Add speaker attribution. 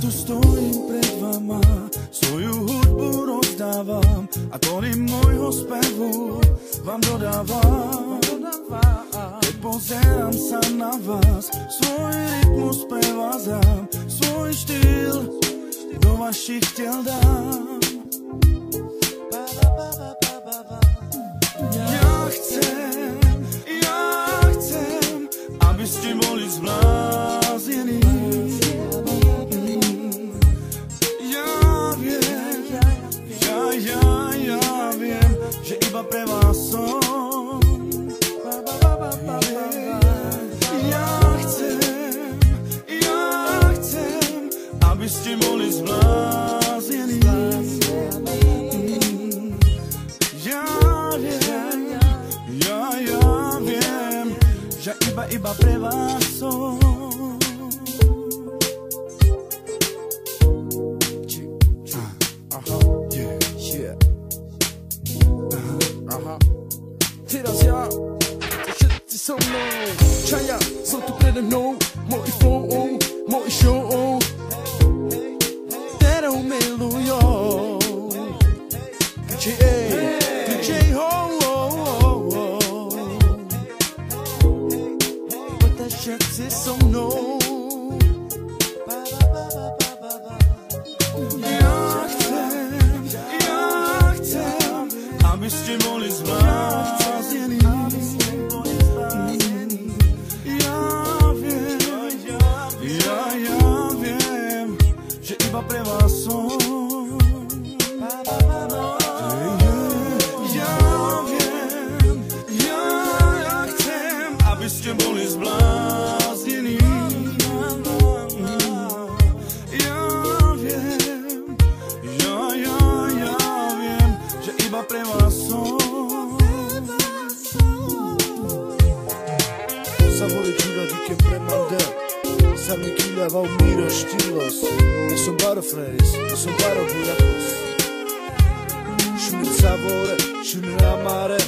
Speaker 1: tu stojím pred vama, svoju hudbu rozdávam a tóny môjho spevu vám dodávam. Keď pozerám sa na vás, svoj rytmus prevázam, svoj štýl do vašich tiel dám. Ja chcem, aby ste boli zbláznení. Ja viem, že iba pre vás som. Ja chcem, aby ste boli zbláznení. Ja viem, že iba pre vás som.
Speaker 2: Teraz ja, všetci so mnou, čaja, sú tu prede mnou, moji flow, moji show, ktorou milujou. DJ ho, poďte všetci so mnou. Ja chcem, aby ste boli zbláznení. Ja viem, že iba pre vás som. Ja chcem, aby ste boli zbláznení. Ja viem, že iba pre vás som.
Speaker 3: Saboregindo de quem premanda, sabe que leva o miro estilos. Eu sou butterflies, eu sou butterflies. Shuni sabore, shuni amare.